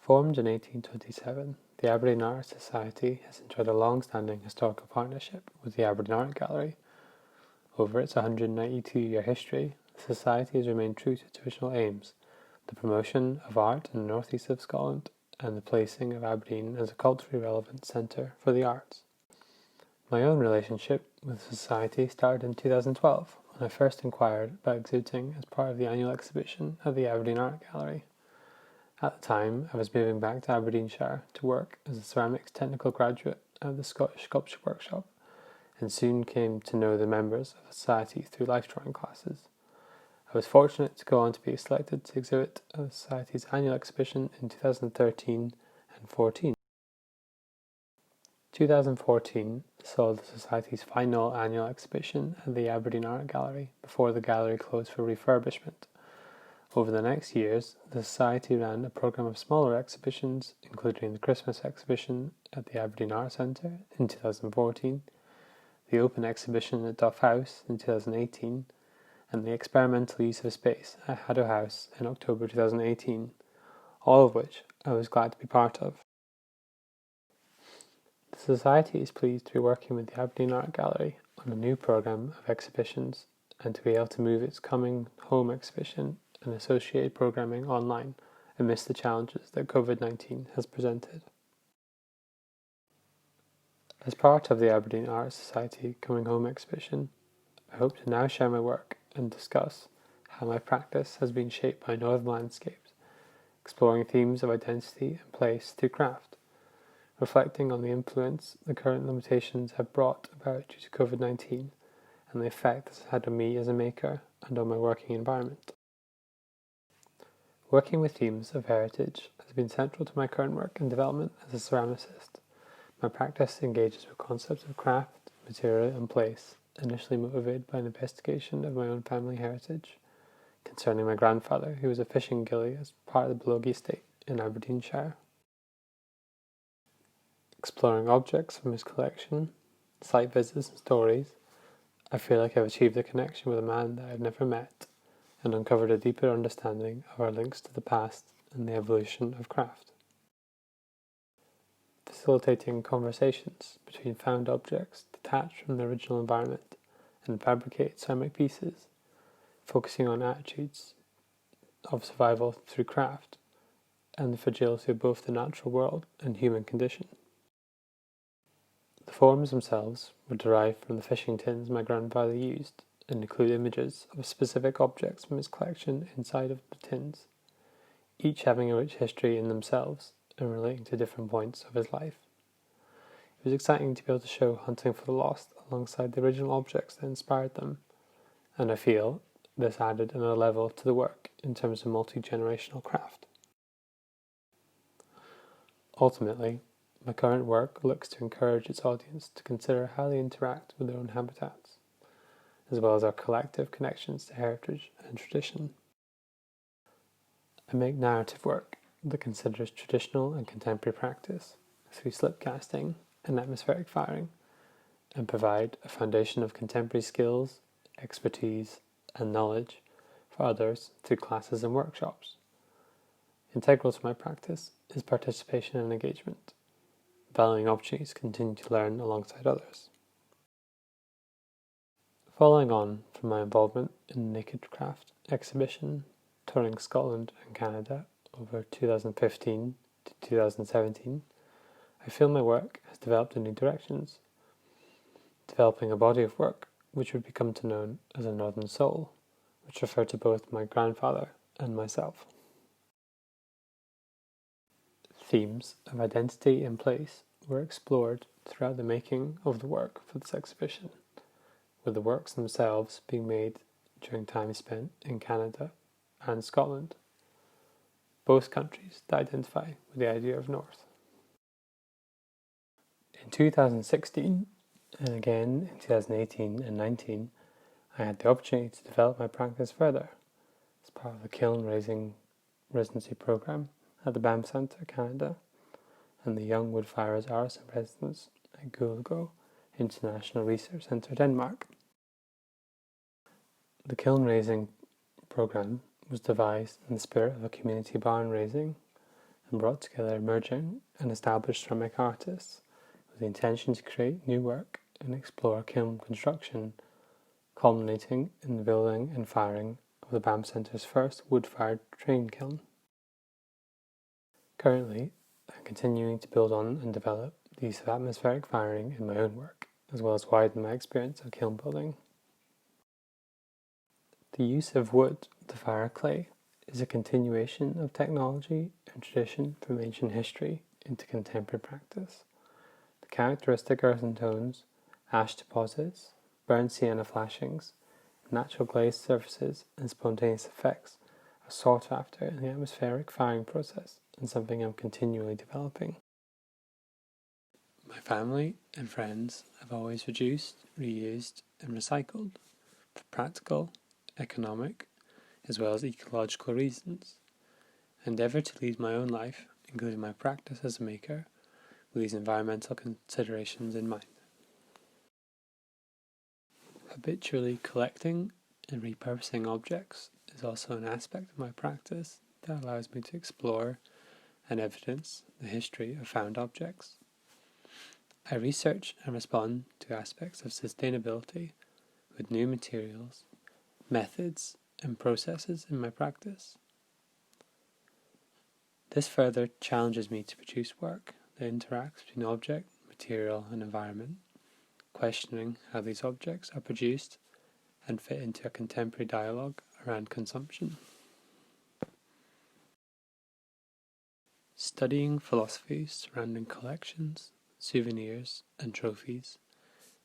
Formed in 1827, the Aberdeen Art Society has enjoyed a long-standing historical partnership with the Aberdeen Art Gallery. Over its 192-year history, the Society has remained true to its original aims, the promotion of art in the northeast of Scotland and the placing of Aberdeen as a culturally relevant centre for the arts. My own relationship with the Society started in 2012 when I first inquired about exhibiting as part of the annual exhibition at the Aberdeen Art Gallery. At the time, I was moving back to Aberdeenshire to work as a ceramics technical graduate at the Scottish Sculpture Workshop, and soon came to know the members of the Society through life drawing classes. I was fortunate to go on to be selected to exhibit at the Society's annual exhibition in 2013 and 14. 2014 saw the Society's final annual exhibition at the Aberdeen Art Gallery before the gallery closed for refurbishment. Over the next years, the Society ran a programme of smaller exhibitions, including the Christmas exhibition at the Aberdeen Art Centre in 2014, the Open exhibition at Duff House in 2018, and the experimental use of space at Haddo House in October 2018, all of which I was glad to be part of. The Society is pleased to be working with the Aberdeen Art Gallery on a new programme of exhibitions and to be able to move its coming home exhibition and associated programming online amidst the challenges that COVID-19 has presented. As part of the Aberdeen Art Society Coming Home exhibition, I hope to now share my work and discuss how my practice has been shaped by northern landscapes, exploring themes of identity and place through craft, reflecting on the influence the current limitations have brought about due to COVID-19 and the effect this has had on me as a maker and on my working environment. Working with themes of heritage has been central to my current work and development as a ceramicist. My practice engages with concepts of craft, material and place, initially motivated by an investigation of my own family heritage, concerning my grandfather who was a fishing gillie as part of the Blogie estate in Aberdeenshire. Exploring objects from his collection, site visits and stories, I feel like I've achieved a connection with a man that I've never met and uncovered a deeper understanding of our links to the past and the evolution of craft. Facilitating conversations between found objects detached from the original environment and fabricated ceramic pieces, focusing on attitudes of survival through craft and the fragility of both the natural world and human condition. The forms themselves were derived from the fishing tins my grandfather used and include images of specific objects from his collection inside of the tins, each having a rich history in themselves and relating to different points of his life. It was exciting to be able to show Hunting for the Lost alongside the original objects that inspired them, and I feel this added another level to the work in terms of multi-generational craft. Ultimately, my current work looks to encourage its audience to consider how they interact with their own habitats, as well as our collective connections to heritage and tradition. I make narrative work that considers traditional and contemporary practice through slip casting and atmospheric firing, and provide a foundation of contemporary skills, expertise, and knowledge for others through classes and workshops. Integral to my practice is participation and engagement, valuing opportunities to continue to learn alongside others. Following on from my involvement in the Naked Craft exhibition, touring Scotland and Canada over 2015 to 2017, I feel my work has developed in new directions, developing a body of work which would become to known as a Northern Soul, which referred to both my grandfather and myself. Themes of identity and place were explored throughout the making of the work for this exhibition, with the works themselves being made during time spent in Canada and Scotland, both countries that identify with the idea of North. In 2016, and again in 2018 and 19, I had the opportunity to develop my practice further as part of the kiln raising residency program at the BAM Centre, Canada, and the Young Woodfires Arts and Residence at Guldgo International Research Centre, Denmark. The kiln raising program was devised in the spirit of a community barn raising, and brought together emerging and established ceramic artists with the intention to create new work and explore kiln construction, culminating in the building and firing of the BAM Centre's first wood-fired train kiln. Currently, I'm continuing to build on and develop the use of atmospheric firing in my own work, as well as widen my experience of kiln building. The use of wood to fire clay is a continuation of technology and tradition from ancient history into contemporary practice. The characteristic earthen tones, ash deposits, burnt sienna flashings, natural glazed surfaces, and spontaneous effects are sought after in the atmospheric firing process and something I'm continually developing. My family and friends have always reduced, reused, and recycled for practical, economic, as well as ecological reasons. I endeavour to lead my own life, including my practice as a maker, with these environmental considerations in mind. Habitually collecting and repurposing objects is also an aspect of my practice that allows me to explore and evidence the history of found objects. I research and respond to aspects of sustainability with new materials, methods, and processes in my practice. This further challenges me to produce work that interacts between object, material, and environment, questioning how these objects are produced and fit into a contemporary dialogue around consumption. Studying philosophies surrounding collections, souvenirs, and trophies,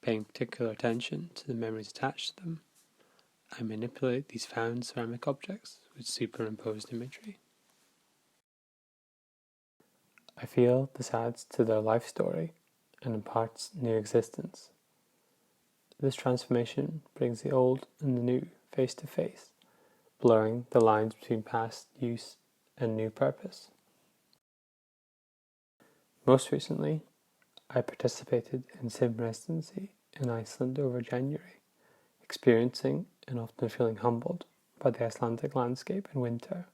paying particular attention to the memories attached to them, I manipulate these found ceramic objects with superimposed imagery. I feel this adds to their life story and imparts new existence. This transformation brings the old and the new face to face, blurring the lines between past use and new purpose. Most recently, I participated in sim residency in Iceland over January, experiencing and often feeling humbled by the Icelandic landscape in winter,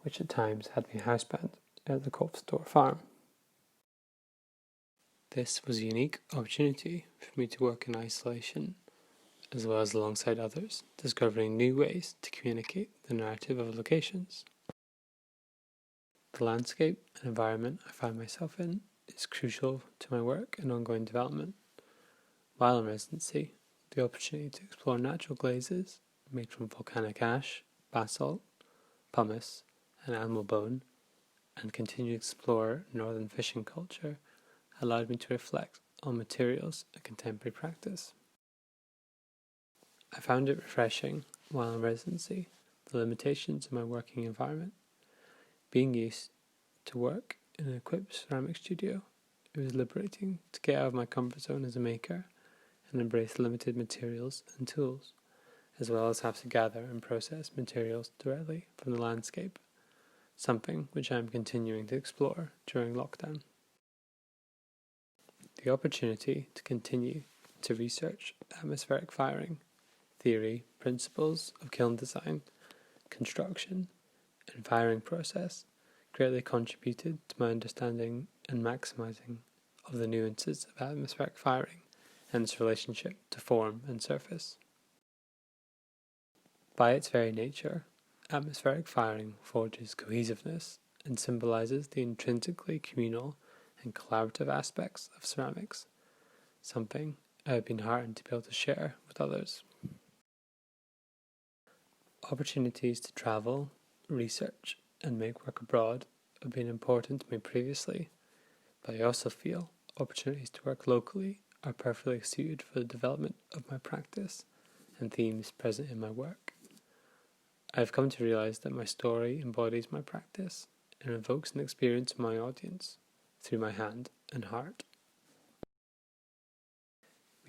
which at times had me housebound at the Kolfstor farm. This was a unique opportunity for me to work in isolation, as well as alongside others, discovering new ways to communicate the narrative of locations. The landscape and environment I find myself in is crucial to my work and ongoing development. While in residency, the opportunity to explore natural glazes made from volcanic ash, basalt, pumice, and animal bone, and continue to explore northern fishing culture allowed me to reflect on materials and contemporary practice. I found it refreshing, while in residency, the limitations of my working environment. Being used to work in an equipped ceramic studio, it was liberating to get out of my comfort zone as a maker and embrace limited materials and tools, as well as have to gather and process materials directly from the landscape, something which I am continuing to explore during lockdown. The opportunity to continue to research atmospheric firing, theory, principles of kiln design, construction, and firing process greatly contributed to my understanding and maximising of the nuances of atmospheric firing and its relationship to form and surface. By its very nature, atmospheric firing forges cohesiveness and symbolises the intrinsically communal and collaborative aspects of ceramics, something I have been heartened to be able to share with others. Opportunities to travel, research, and make work abroad have been important to me previously, but I also feel opportunities to work locally are perfectly suited for the development of my practice and themes present in my work. I have come to realise that my story embodies my practice and evokes an experience of my audience through my hand and heart.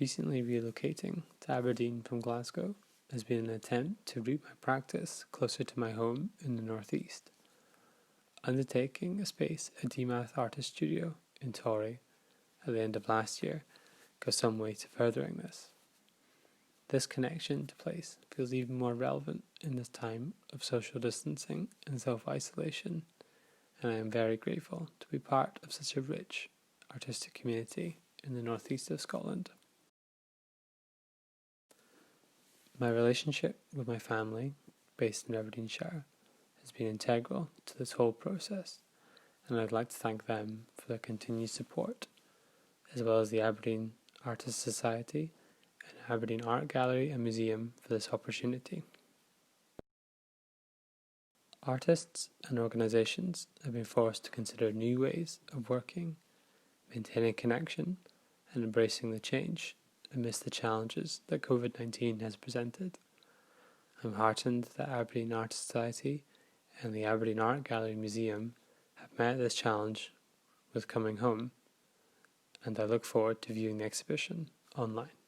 Recently relocating to Aberdeen from Glasgow has been an attempt to root my practice closer to my home in the northeast. Undertaking a space at DMath Artist Studio in Torry at the end of last year goes some way to furthering this. This connection to place feels even more relevant in this time of social distancing and self-isolation, and I am very grateful to be part of such a rich artistic community in the northeast of Scotland. My relationship with my family, based in Aberdeenshire, has been integral to this whole process, and I'd like to thank them for their continued support, as well as the Aberdeen Artists Society and Aberdeen Art Gallery and Museum for this opportunity. Artists and organisations have been forced to consider new ways of working, maintaining connection, and embracing the change amidst the challenges that COVID-19 has presented. I'm heartened that Aberdeen Art Society and the Aberdeen Art Gallery Museum have met this challenge with coming home, and I look forward to viewing the exhibition online.